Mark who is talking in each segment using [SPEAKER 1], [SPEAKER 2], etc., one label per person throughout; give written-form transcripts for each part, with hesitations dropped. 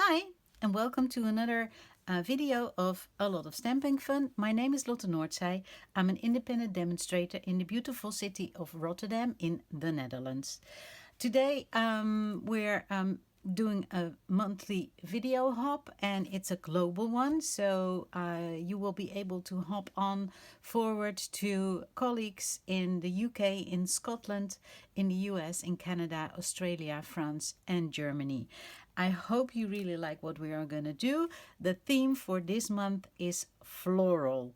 [SPEAKER 1] Hi, and welcome to another video of A Lot of Stamping Fun. My name is Lotte Noordzij. I'm an independent demonstrator in the beautiful city of Rotterdam in the Netherlands. Today we're doing a monthly video hop, and it's a global one, so you will be able to hop on forward to colleagues in the UK, in Scotland, in the US, in Canada, Australia, France and Germany. I hope you really like what we are going to do. The theme for this month is floral.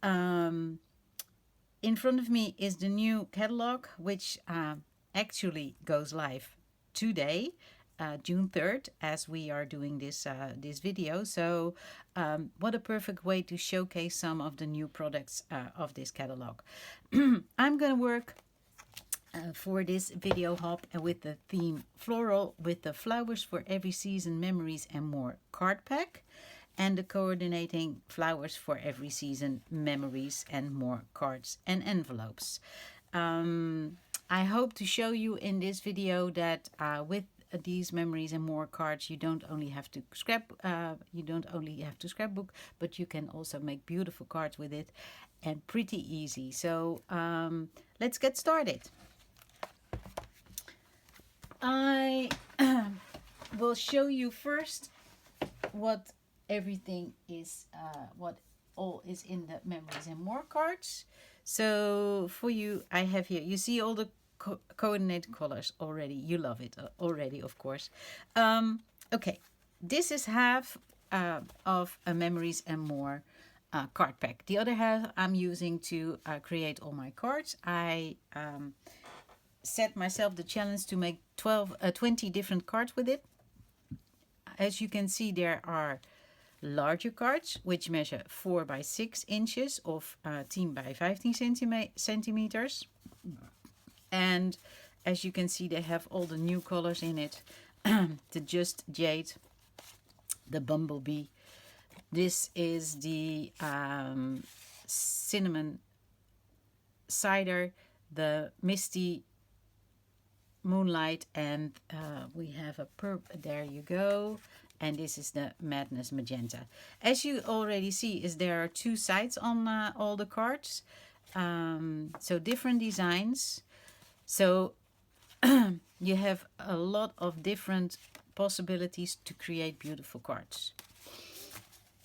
[SPEAKER 1] In front of me is the new catalog, which actually goes live today, June 3rd, as we are doing this video. So what a perfect way to showcase some of the new products of this catalog. I'm going to work for this video hop with the theme floral, with the flowers for every season, memories and more card pack, and the coordinating flowers for every season, memories and more cards and envelopes. I hope to show you in this video that with these memories and more cards, you don't only have to scrapbook, but you can also make beautiful cards with it, and pretty easy. So let's get started. I will show you first what everything is, what all is in the memories and more cards. So for you, I have here, you see all the coordinated colors already. You love it already, of course. Okay, this is half of a memories and more card pack. The other half I'm using to create all my cards. I set myself the challenge to make 20 different cards with it. As you can see, there are larger cards which measure 4 by 6 inches of 10 by 15 centimeters. And as you can see, they have all the new colors in it. The Just Jade, the Bumblebee. This is the Cinnamon Cider, the Misty Moonlight, and we have a purple. There you go. And this is the Madness Magenta. As you already see, there are two sides on all the cards, so different designs. So you have a lot of different possibilities to create beautiful cards.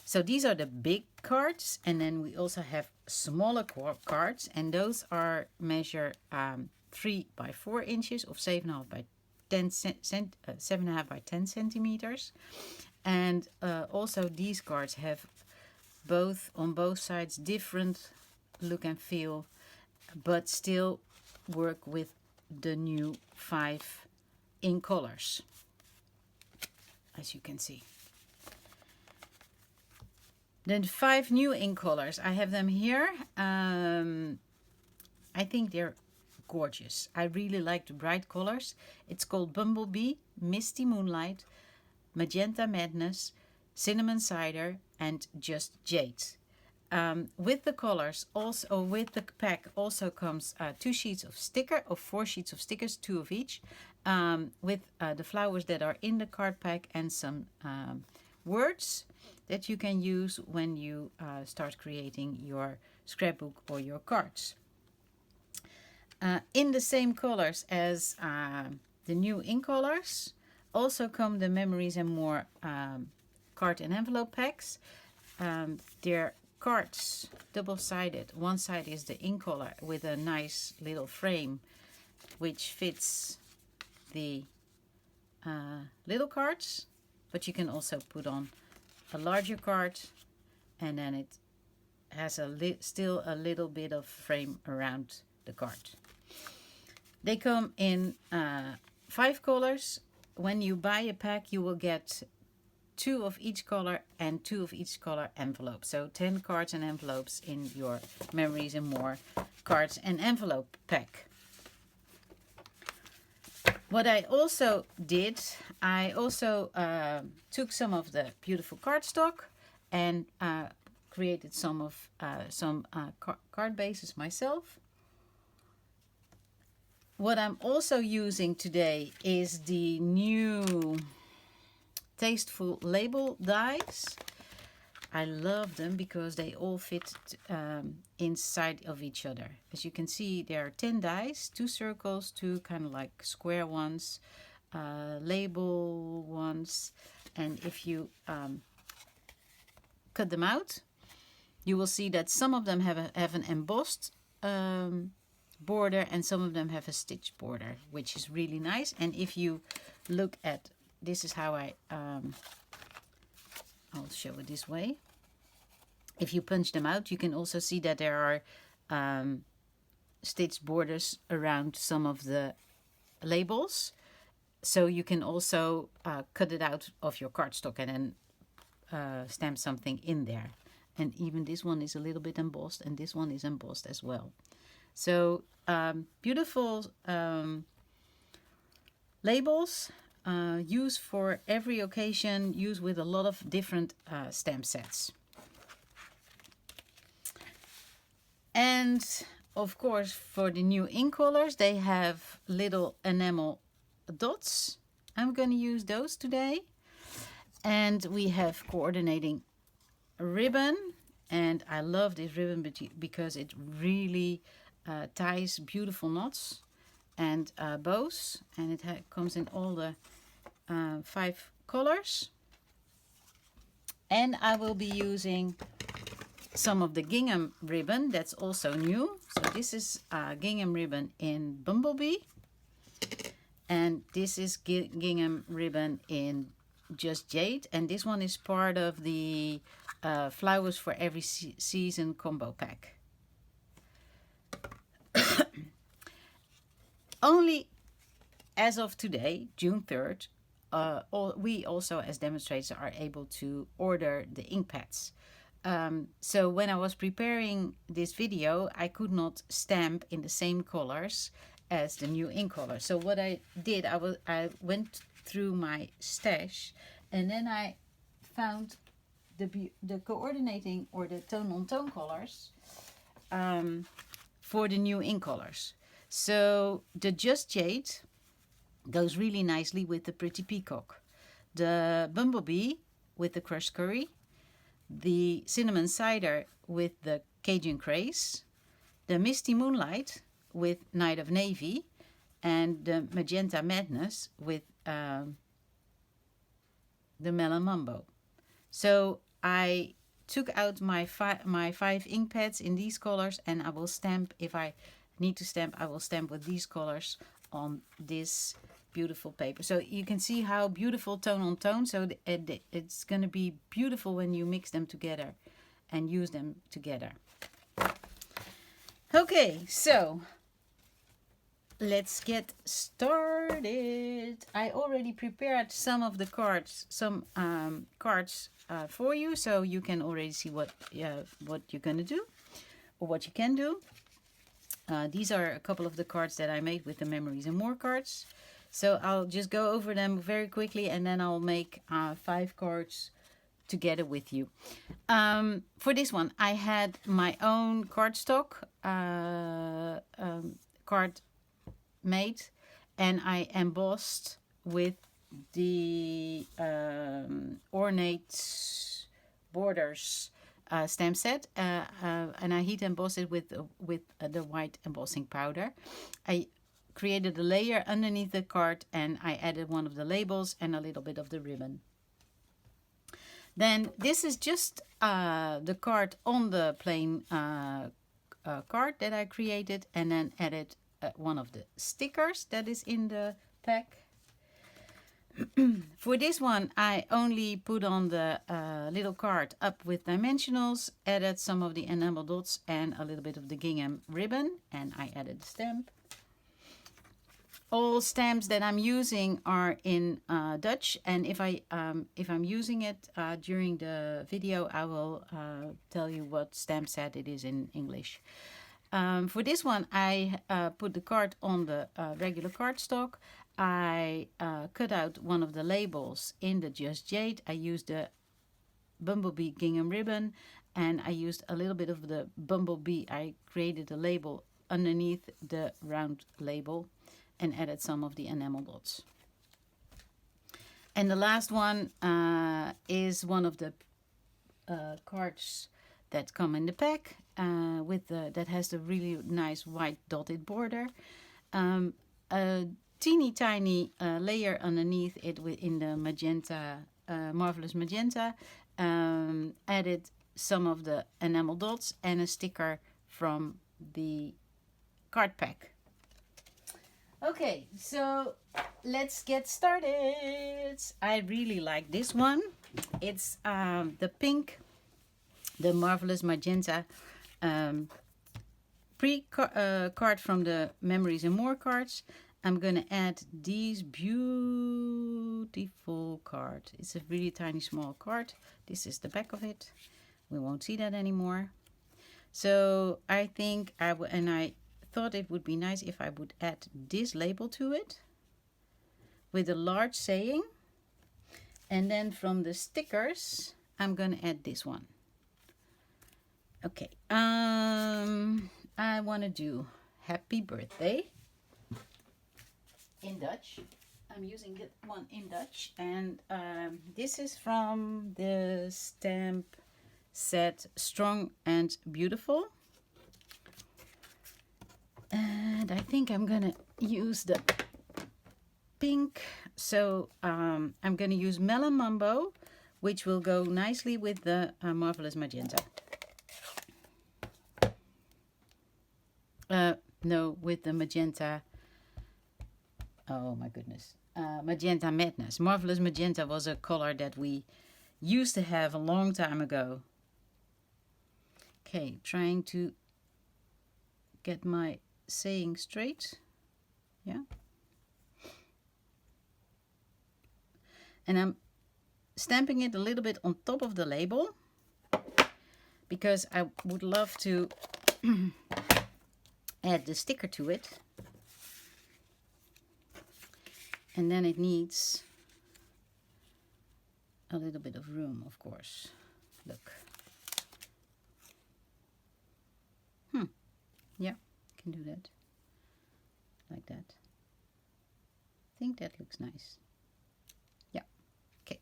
[SPEAKER 1] So these are the big cards, and then we also have smaller cards, and those are measure 3 by 4 inches of 7.5 by 7.5 by 10 centimeters. And also these cards have on both sides different look and feel, but still work with the new 5 ink colors, as you can see. Then 5 new ink colors, I have them here. I think they're gorgeous. I really like the bright colors. It's called Bumblebee, Misty Moonlight, Magenta Madness, Cinnamon Cider and Just Jade. With the colors, also with the pack, also comes 2 sheets of sticker, or 4 sheets of stickers, 2 of each, with the flowers that are in the card pack, and some words that you can use when you start creating your scrapbook or your cards. In the same colors as the new ink colors also come the memories and more card and envelope packs. They're cards, double-sided. One side is the ink color with a nice little frame which fits the little cards, but you can also put on a larger card, and then it has still a little bit of frame around the card. They come in 5 colors. When you buy a pack, you will get 2 of each color and 2 of each color envelope. So 10 cards and envelopes in your memories and more cards and envelope pack. What I also did, I also took some of the beautiful cardstock and created some card bases myself. What I'm also using today is the new tasteful label dies. I love them because they all fit inside of each other. As you can see, there are 10 dies, 2 circles, 2 kind of like square ones, label ones. And if you cut them out, you will see that some of them have an embossed border and some of them have a stitched border, which is really nice. And if you look at, this is how I'll show it this way. If you punch them out, you can also see that there are stitched borders around some of the labels. So you can also cut it out of your cardstock and then stamp something in there. And even this one is a little bit embossed, and this one is embossed as well. So beautiful labels. Use for every occasion, use with a lot of different stamp sets. And of course, for the new ink colors, they have little enamel dots. I'm going to use those today. And we have coordinating ribbon. And I love this ribbon because it really ties beautiful knots and bows. And it comes in all the 5 colors. And I will be using some of the gingham ribbon that's also new. So this is gingham ribbon in Bumblebee. And this is gingham ribbon in Just Jade. And this one is part of the Flowers for Every Season combo pack. Only as of today, June 3rd, we also as demonstrators are able to order the ink pads. So when I was preparing this video, I could not stamp in the same colors as the new ink color. So what I did, I went through my stash and then I found the coordinating or the tone-on-tone colors for the new ink colors. So the Just Jade goes really nicely with the Pretty Peacock. The Bumblebee with the Crushed Curry. The Cinnamon Cider with the Cajun Craze. The Misty Moonlight with Night of Navy. And the Magenta Madness with the Melon Mambo. So I took out my 5 ink pads in these colors, and I will stamp, if I need to stamp, I will stamp with these colors on this beautiful paper. So you can see how beautiful tone on tone. So it's going to be beautiful when you mix them together and use them together. Okay, so let's get started. I already prepared some of the cards, cards for you, so you can already see what you're going to do or what you can do. These are a couple of the cards that I made with the Memories and More cards. So I'll just go over them very quickly and then I'll make 5 cards together with you. For this one, I had my own cardstock card made, and I embossed with the ornate borders stamp set, and I heat embossed it with the white embossing powder. I created a layer underneath the card and I added one of the labels and a little bit of the ribbon. Then this is just the card on the plain card that I created, and then added one of the stickers that is in the pack. For this one, I only put on the little card up with dimensionals, added some of the enamel dots and a little bit of the gingham ribbon, and I added the stamp. All stamps that I'm using are in Dutch, and if I'm using it during the video, I will tell you what stamp set it is in English. For this one, I put the card on the regular cardstock. I cut out one of the labels in the Just Jade. I used the Bumblebee gingham ribbon, and I used a little bit of the Bumblebee. I created a label underneath the round label and added some of the enamel dots. And the last one is one of the cards that come in the pack with that has the really nice white dotted border. A teeny tiny layer underneath it in the magenta, marvelous magenta. Added some of the enamel dots and a sticker from the card pack. Okay, so let's get started. I really like this one. It's the pink, the marvelous magenta card from the Memories and More cards. I'm gonna add these beautiful card. It's a really tiny small card. This is the back of it. We won't see that anymore. So I think I thought it would be nice if I would add this label to it with a large saying. And then from the stickers, I'm gonna add this one. Okay, I want to do happy birthday in Dutch. I'm using that one in Dutch, and this is from the stamp set Strong and Beautiful. And I think I'm gonna use the pink, so I'm gonna use Melon Mambo, which will go nicely with the marvelous magenta. No, with the magenta. Oh my goodness. Magenta Madness. Marvelous Magenta was a color that we used to have a long time ago. Okay, trying to get my saying straight. Yeah. And I'm stamping it a little bit on top of the label because I would love to add the sticker to it. And then it needs a little bit of room, of course. Look. Yeah, can do that. Like that. I think that looks nice. Yeah, okay.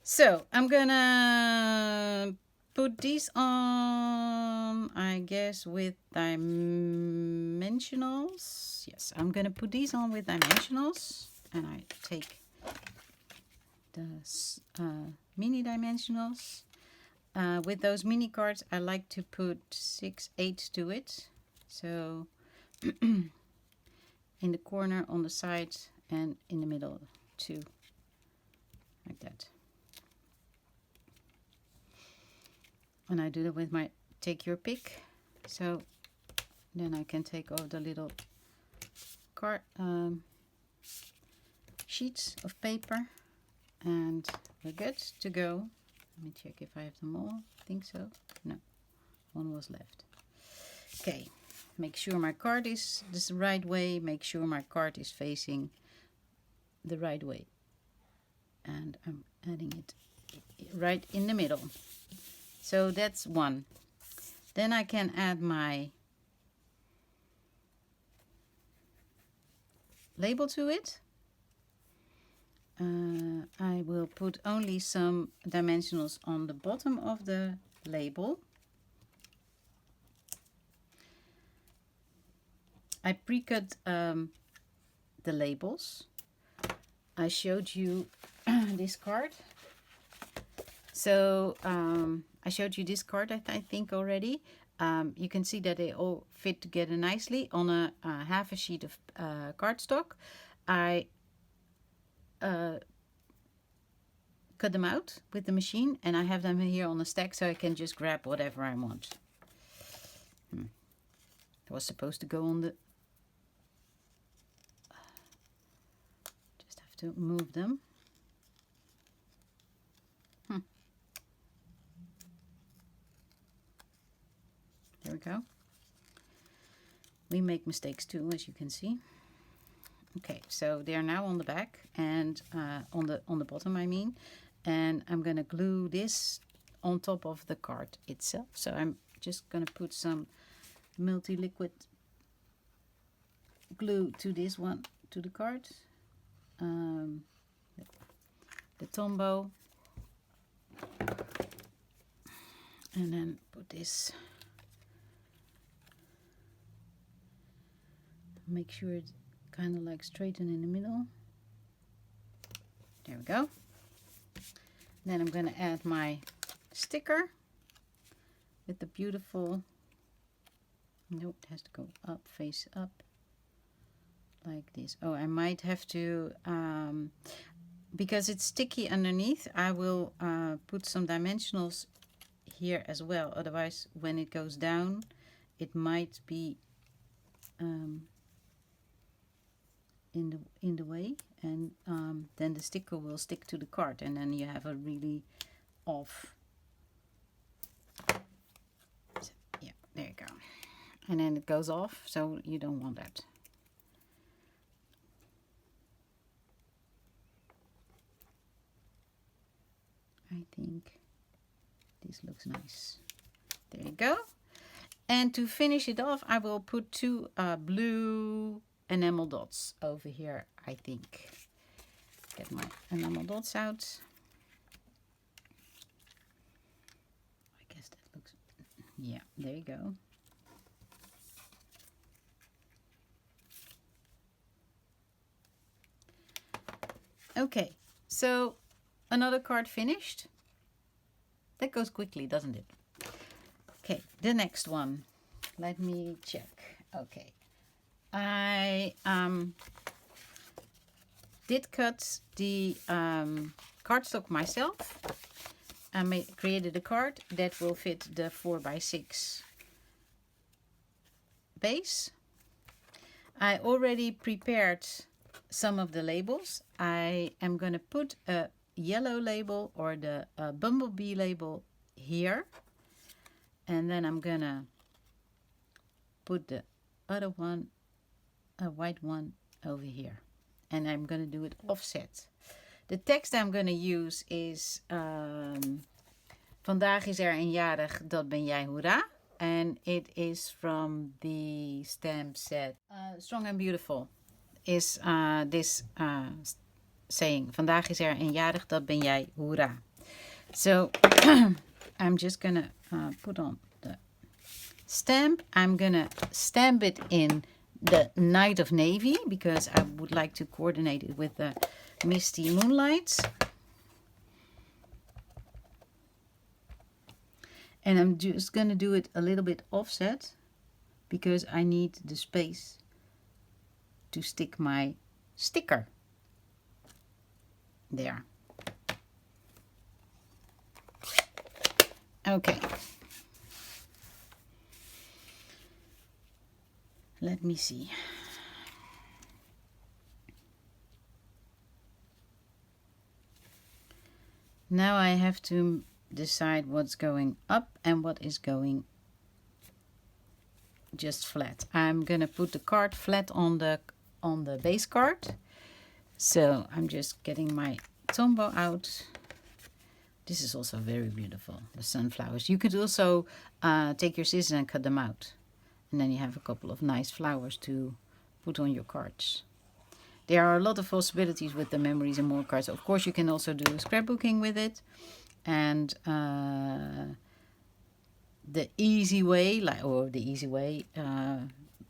[SPEAKER 1] So I'm gonna put these on, I guess, with dimensionals. Yes, I'm gonna put these on with dimensionals, and I take the mini dimensionals. With those mini cards, I like to put 6/8 to it. So in the corner, on the side, and in the middle too, like that. And I do that with my take your pick. So then I can take off the little card sheets of paper, and we're good to go. Let me check if I have them all. I think so. No, one was left. Okay, make sure my card is the right way. Make sure my card is facing the right way. And I'm adding it right in the middle. So that's one. Then I can add my label to it. I will put only some dimensionals on the bottom of the label. I pre-cut the labels. I showed you this card. So I showed you this card, I think already. You can see that they all fit together nicely on a half a sheet of cardstock. I cut them out with the machine, and I have them here on a stack, so I can just grab whatever I want. It was supposed to go on the... Just have to move them. There we go. We make mistakes too, as you can see. Okay, so they are now on the back and on the bottom, I mean. And I'm gonna glue this on top of the card itself. So I'm just gonna put some multi-liquid glue to this one, to the card. the Tombow. And then put this, make sure it's kind of like straighten in the middle. There we go. Then I'm going to add my sticker with the beautiful, nope, it has to go up, face up, like this. Oh, I might have to, because it's sticky underneath, I will put some dimensionals here as well. Otherwise, when it goes down, it might be in the way, and then the sticker will stick to the card, and then you have a really off. So, yeah, there you go. And then it goes off, so you don't want that. I think this looks nice. There you go. And to finish it off, I will put two blue enamel dots over here, I think. Get my enamel dots out. I guess that looks, yeah, there you go. Okay, so another card finished. That goes quickly, doesn't it? Okay, the next one. Let me check. Okay. I did cut the cardstock myself. I created a card that will fit the 4x6 base. I already prepared some of the labels. I am going to put a yellow label or the bumblebee label here, and then I'm going to put the other one, a white one, over here, and I'm going to do it offset. The text I'm going to use is Vandaag is er een jarig, dat ben jij, hoera. And it is from the stamp set Strong and Beautiful. Is this saying, Vandaag is er een jarig, dat ben jij, hoera. So I'm just gonna put on the stamp. I'm gonna stamp it in the Night of Navy because I would like to coordinate it with the Misty Moonlights. And I'm just gonna do it a little bit offset because I need the space to stick my sticker there. Okay. Let me see. Now I have to decide what's going up and what is going just flat. I'm gonna put the card flat on the base card. So I'm just getting my Tombow out. This is also very beautiful, the sunflowers. You could also take your scissors and cut them out. And then you have a couple of nice flowers to put on your cards. There are a lot of possibilities with the Memories and More cards. Of course, you can also do scrapbooking with it. And the easy way,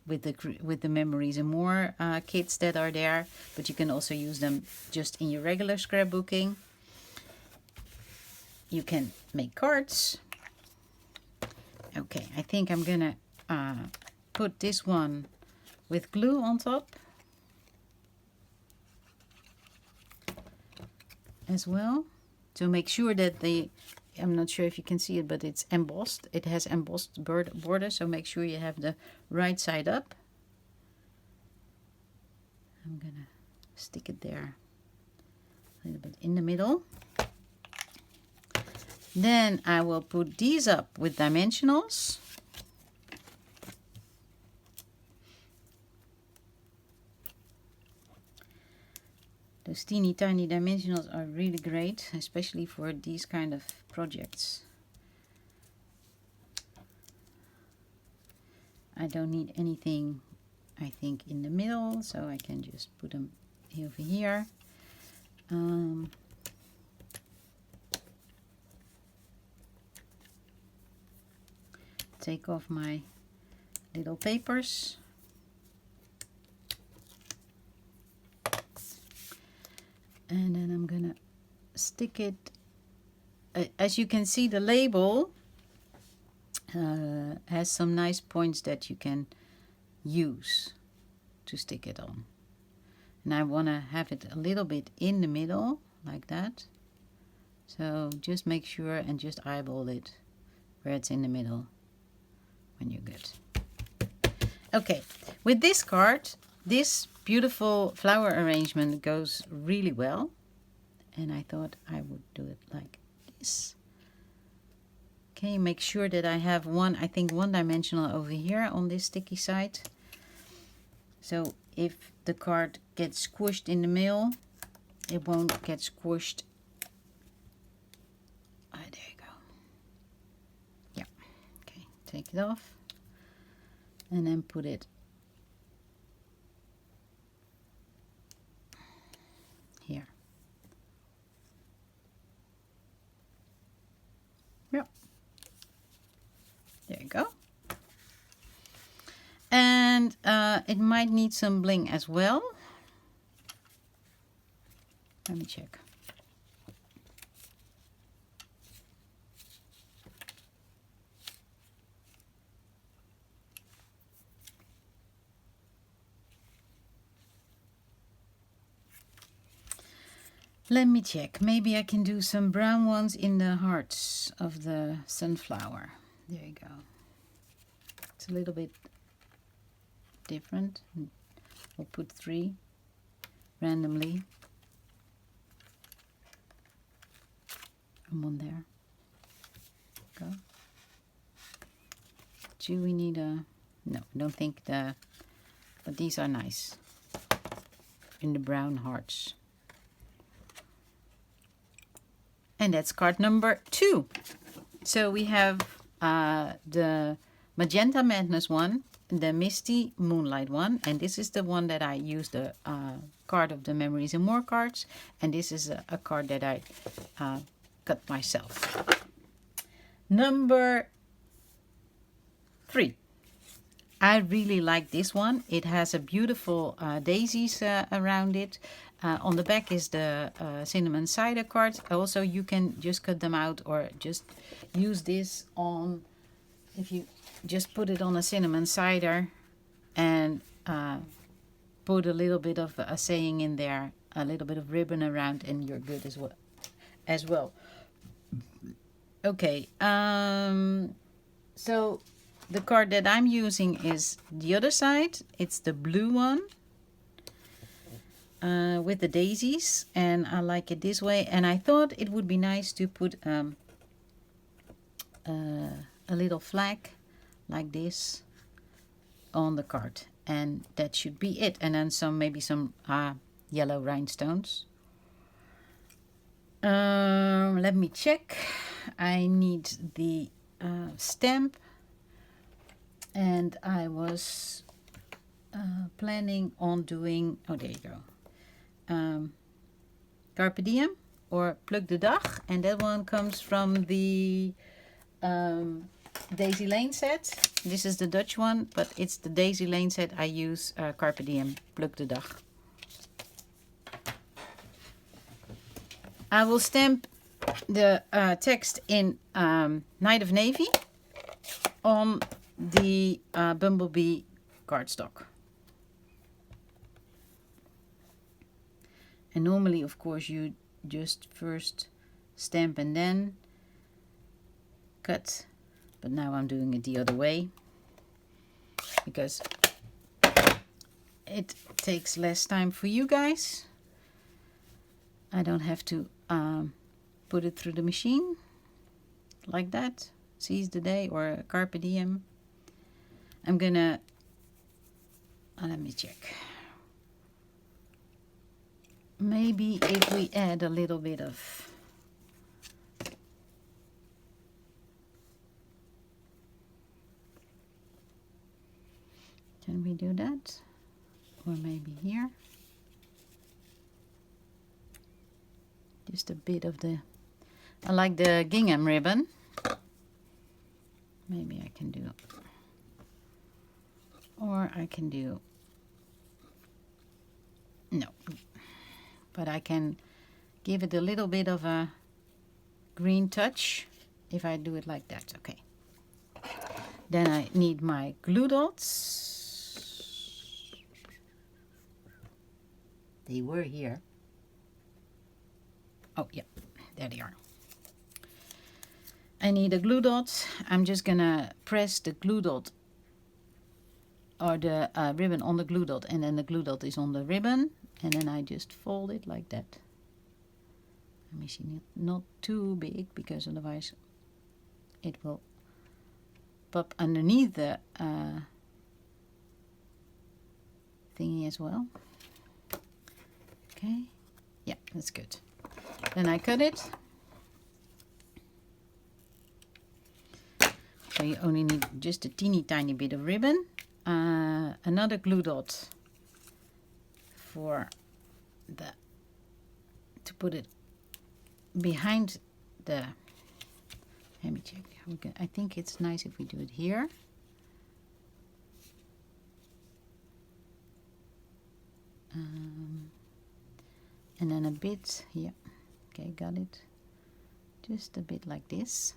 [SPEAKER 1] with the Memories and More kits that are there. But you can also use them just in your regular scrapbooking. You can make cards. Okay, I think I'm gonna put this one with glue on top as well to make sure that I'm not sure if you can see it, but it's embossed. It has embossed border, so make sure you have the right side up. I'm gonna stick it there a little bit in the middle. Then I will put these up with dimensionals. Those teeny tiny dimensionals are really great, especially for these kind of projects. I don't need anything, I think, in the middle, so I can just put them over here. take off my little papers. And then I'm gonna stick it. As you can see, the label has some nice points that you can use to stick it on. And I want to have it a little bit in the middle, like that. So just make sure and just eyeball it where it's in the middle when you're good. Okay, with this card, this beautiful flower arrangement goes really well. And I thought I would do it like this. Okay, make sure that I have I think one dimensional over here on this sticky side. So if the card gets squished in the middle, it won't get squished. There you go. Yeah. Okay, take it off. And then put it here. Yep. There you go. And it might need some bling as well. Let me check. Let me check. Maybe I can do some brown ones in the hearts of the sunflower. There you go. It's a little bit different. We'll put 3 randomly. And 1 there. Go. 2 we need a... No, I don't think the... But these are nice. In the brown hearts. And that's card number 2. So we have the Magenta Madness one, the Misty Moonlight one, and this is the one that I used the card of the Memories and More cards, and this is a card that I cut myself. Number 3. I really like this one. It has a beautiful daisies around it. On the back is the cinnamon cider card. Also, you can just cut them out or just use this on, if you just put it on a cinnamon cider and put a little bit of a saying in there, a little bit of ribbon around, and you're good as well. Okay, so the card that I'm using is the other side. It's the blue one. With the daisies, and I like it this way, and I thought it would be nice to put a little flag like this on the card, and that should be it. And then maybe some yellow rhinestones. Let me check. I need the stamp, and I was planning on doing, oh, there you go. Carpe Diem or Pluk de Dag, and that one comes from the Daisy Lane set. This is the Dutch one, but it's the Daisy Lane set. I use Carpe Diem, Pluk de Dag. I will stamp the text in Night of Navy on the Bumblebee cardstock. And normally, of course, you just first stamp and then cut. But now I'm doing it the other way, because it takes less time for you guys. I don't have to put it through the machine like that. Seize the day or Carpe Diem. I'm gonna, let me check. Maybe if we add a little bit of can we do that? Or maybe here. Just a bit of the, I like the gingham ribbon. maybe I can do, or I can do, no, but I can give it a little bit of a green touch if I do it like that. Okay. Then I need my glue dots. They were here. Oh yeah, there they are. I need a glue dot. I'm just gonna press the glue dot or the ribbon on the glue dot, and then the glue dot is on the ribbon, and then I just fold it like that. Let me see, not too big, because otherwise it will pop underneath the thingy as well. Okay, yeah, that's good. Then I cut it. So you only need just a teeny tiny bit of ribbon. Another glue dot for to put it behind the, let me check. I think it's nice if we do it here. And then a bit here. Okay, got it. Just a bit like this.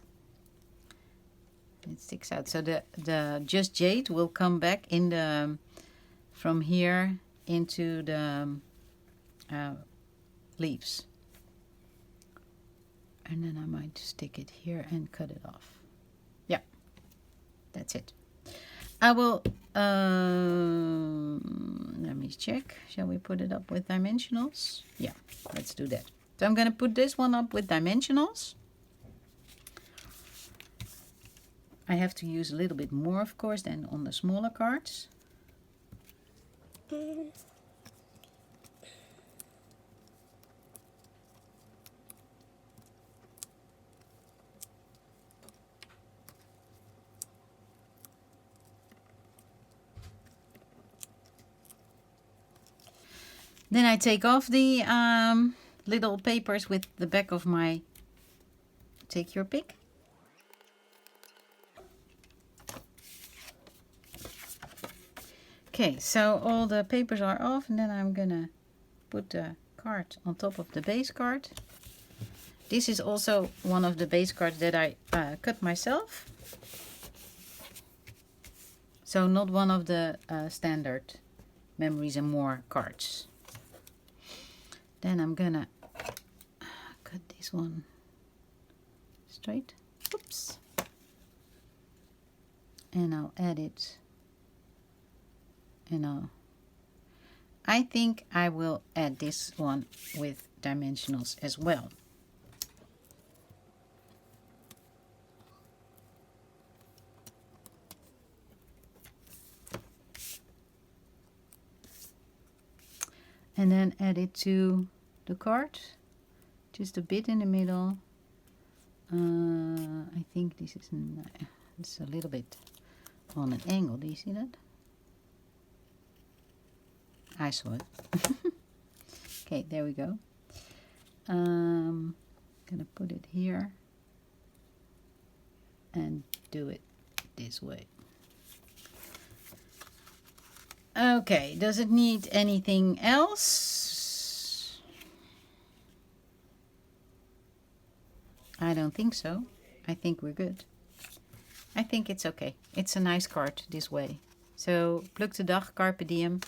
[SPEAKER 1] It sticks out. So the Just Jade will come back in the from here into the leaves. And then I might stick it here and cut it off. Yeah, that's it. I will, let me check. Shall we put it up with dimensionals? Yeah, let's do that. So I'm going to put this one up with dimensionals. I have to use a little bit more, of course, than on the smaller cards. Then I take off the little papers with the back of my, take your pick. Okay, so all the papers are off, and then I'm gonna put the card on top of the base card. This is also one of the base cards that I cut myself. So not one of the standard Memories and More cards. Then I'm gonna cut this one straight. Oops. And I'll add it. And I think I will add this one with dimensionals as well. And then add it to the card, just a bit in the middle. I think this is it's a little bit on an angle. Do you see that? I saw it. Okay, there we go. Gonna put it here and do it this way. Okay, does it need anything else? I don't think so. I think we're good. I think it's okay. It's a nice card this way. So, pluk de dag, carpe diem.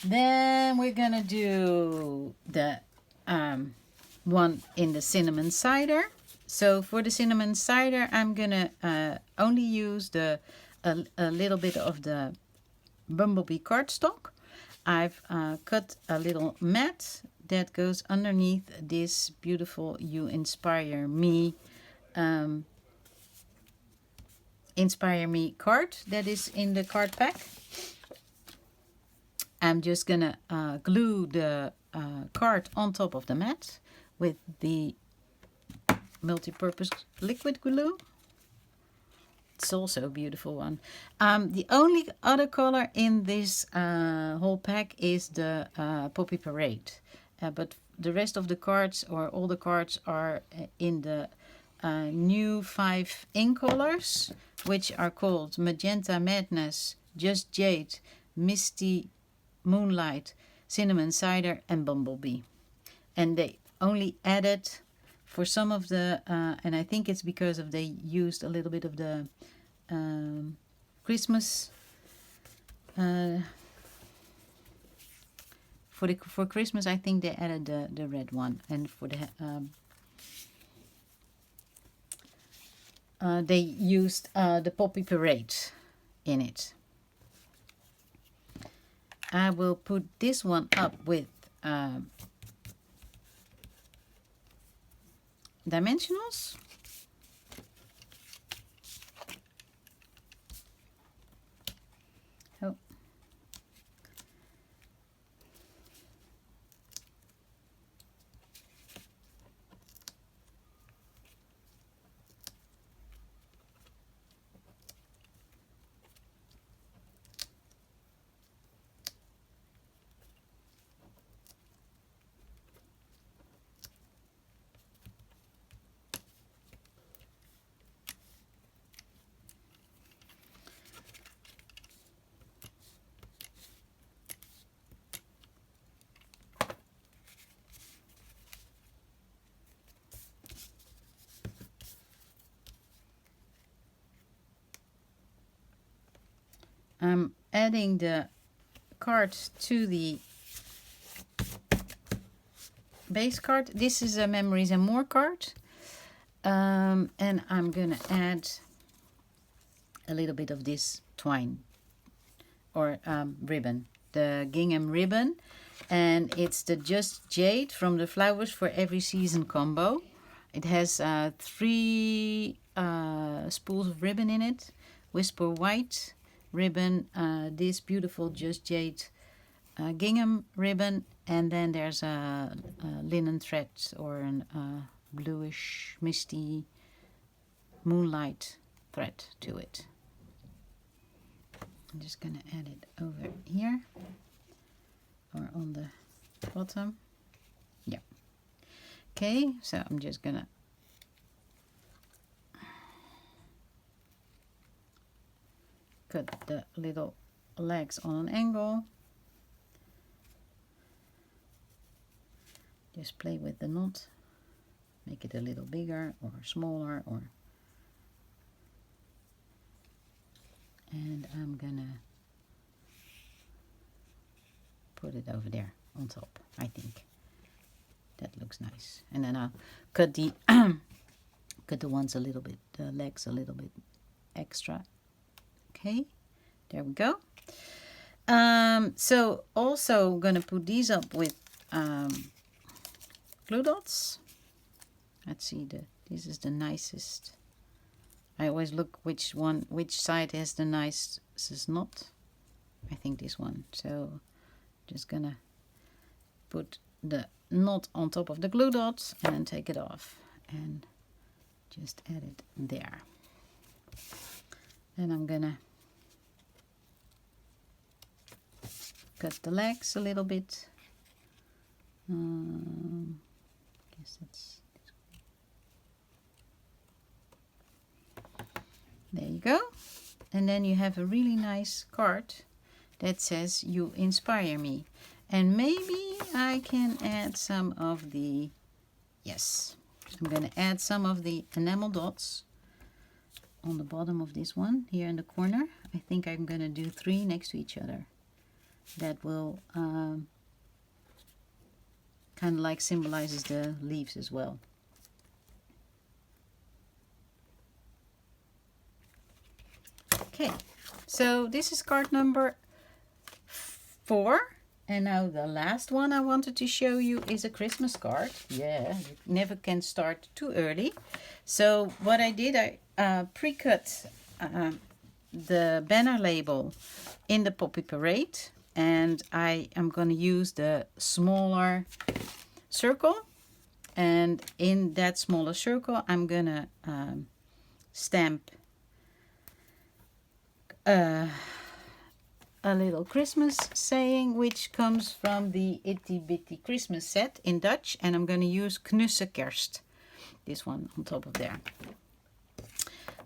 [SPEAKER 1] Then we're gonna do the one in the cinnamon cider. So for the cinnamon cider, I'm gonna only use a little bit of the bumblebee cardstock. I've cut a little mat that goes underneath this beautiful You Inspire Me card that is in the card pack. I'm just gonna glue the card on top of the mat with the multi-purpose liquid glue. It's also a beautiful one. The only other color in this whole pack is the Poppy Parade. But the rest of the cards, or all the cards, are in the new 5 ink colors, which are called Magenta Madness, Just Jade, Misty Moonlight, Cinnamon Cider and Bumblebee. And they only added for some of the, and I think it's because of they used a little bit of the Christmas, for Christmas I think they added the red one, and for the they used the Poppy Parade in it. I will put this one up with dimensionals. Oh. I'm adding the card to the base card. This is a Memories and More card. And I'm gonna add a little bit of this twine or ribbon, the gingham ribbon, and it's the Just Jade from the Flowers for Every Season combo. It has 3 spools of ribbon in it, Whisper White ribbon, this beautiful Just Jade gingham ribbon, and then there's a linen thread or a bluish misty moonlight thread to it. I'm just gonna add it over here or on the bottom. Yeah. Okay, so I'm just gonna cut the little legs on an angle. Just play with the knot, make it a little bigger or smaller, or, and I'm gonna put it over there on top. I think that looks nice. And then I'll cut the cut the ones a little bit, the legs a little bit extra. Okay, there we go. So also gonna put these up with glue dots. Let's see, this is the nicest. I always look which side has the nicest knot. I think this one. So just gonna put the knot on top of the glue dot and then take it off and just add it there. Then I'm gonna cut the legs a little bit. Guess that's there you go. And then you have a really nice card that says "You inspire me." And maybe I can add some of the, yes, I'm going to add some of the enamel dots on the bottom of this one here in the corner. I think I'm going to do 3 next to each other. That will kind of like symbolizes the leaves as well. Okay, so this is card number 4. And now the last one I wanted to show you is a Christmas card. Yeah, you never can start too early. So what I did, I pre-cut the banner label in the Poppy Parade. And I am going to use the smaller circle. And in that smaller circle, I'm going to stamp a little Christmas saying, which comes from the Itty Bitty Christmas set in Dutch, and I'm going to use Knusse Kerst. this one on top of there.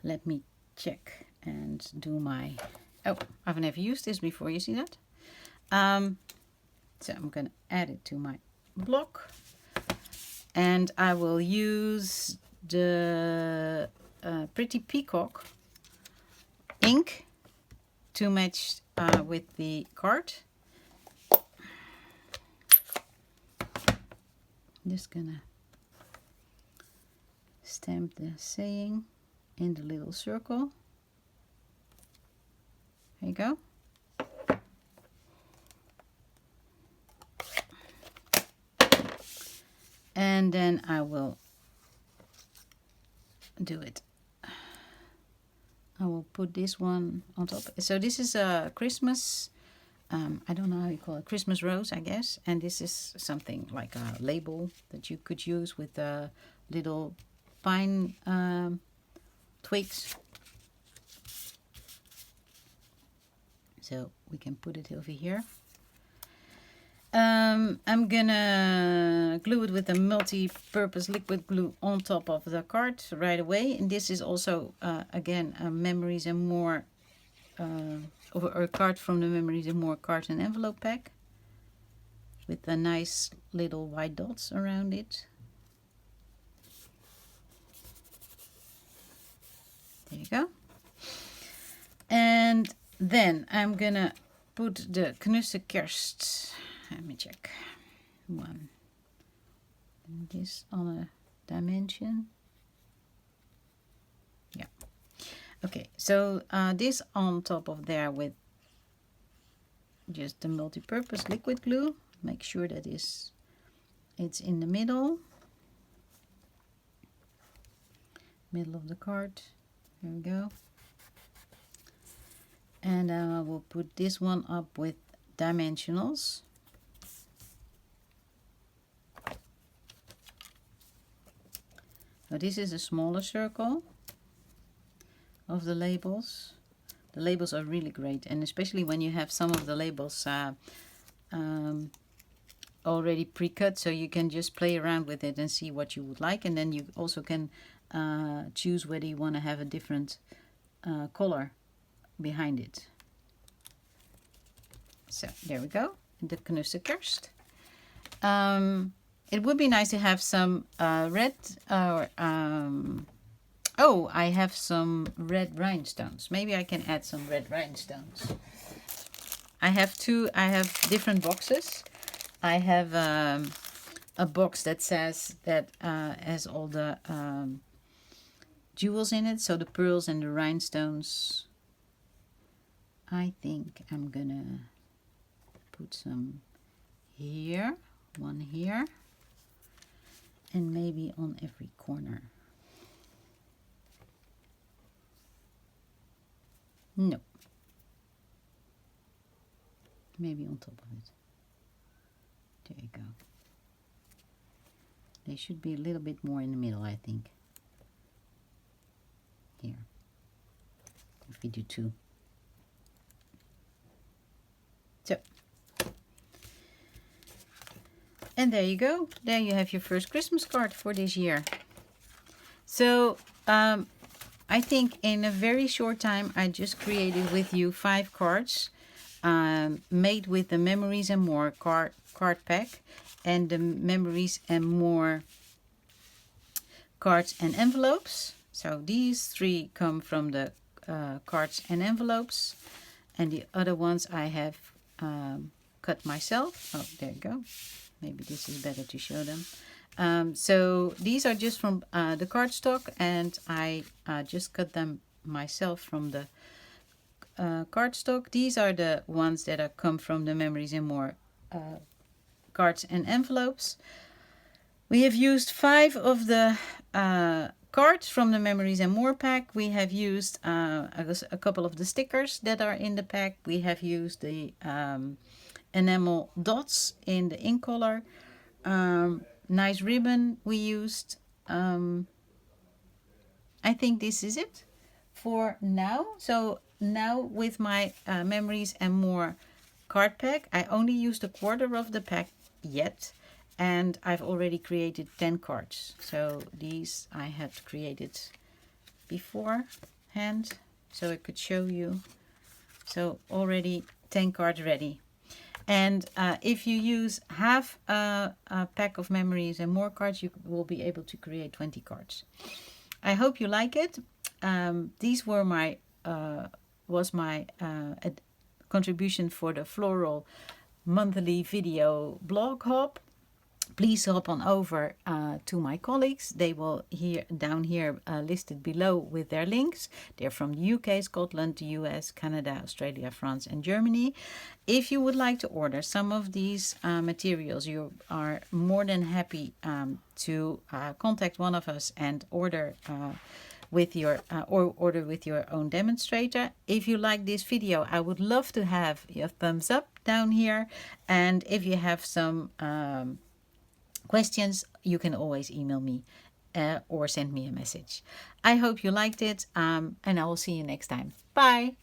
[SPEAKER 1] Let me check and do my, oh, I've never used this before, you see that? So I'm going to add it to my block, and I will use the Pretty Peacock ink to match with the card. Just gonna stamp the saying in the little circle. There you go. And then I will do it. I will put this one on top. So this is a Christmas, I don't know how you call it, Christmas rose, I guess. And this is something like a label that you could use with little pine twigs. So we can put it over here. I'm gonna glue it with a multi-purpose liquid glue on top of the card right away. And this is also, again, Memories and More, or a card from the Memories and More card and envelope pack with the nice little white dots around it. There you go. And then I'm gonna put the Knusse Kerst. Let me check. One. And this on a dimension. Yeah. Okay, so this on top of there with just the multi-purpose liquid glue. Make sure that it's in the middle of the card. There we go. And I will put this one up with dimensionals. So this is a smaller circle of the labels. The labels are really great, and especially when you have some of the labels already pre-cut, so you can just play around with it and see what you would like, and then you also can choose whether you want to have a different color behind it. So there we go, the Knusse Kerst. It would be nice to have some red, oh, I have some red rhinestones. Maybe I can add some red rhinestones. I have different boxes. I have a box that says that has all the jewels in it, so the pearls and the rhinestones. I think I'm gonna put some here, one here, and maybe on every corner. No. Maybe on top of it. There you go. They should be a little bit more in the middle, I think. Here. If we do two. So. And there you go. There you have your first Christmas card for this year. So, I think in a very short time, I just created with you 5 cards made with the Memories and More card pack and the Memories and More cards and envelopes. So these 3 come from the cards and envelopes, and the other ones I have cut myself. Oh, there you go. Maybe this is better to show them. So these are just from the cardstock, and I just cut them myself from the cardstock. These are the ones that are come from the Memories and More cards and envelopes. We have used 5 of the cards from the Memories and More pack. We have used a couple of the stickers that are in the pack. We have used the enamel dots in the ink color. Nice ribbon we used. I think this is it for now. So now with my Memories and More card pack, I only used a quarter of the pack yet. and I've already created 10 cards. So these I had created beforehand, so I could show you. So already 10 cards ready. And if you use half a pack of memories and more cards, you will be able to create 20 cards. I hope you like it. These were my contribution for the Floral monthly video blog hop. Please hop on over to my colleagues. They will down here listed below with their links. They're from the UK, Scotland, the US, Canada, Australia, France, and Germany. If you would like to order some of these materials, you are more than happy to contact one of us and order with your order with your own demonstrator. If you like this video, I would love to have your thumbs up down here. And if you have some questions, you can always email me or send me a message. I hope you liked it, and I will see you next time. Bye!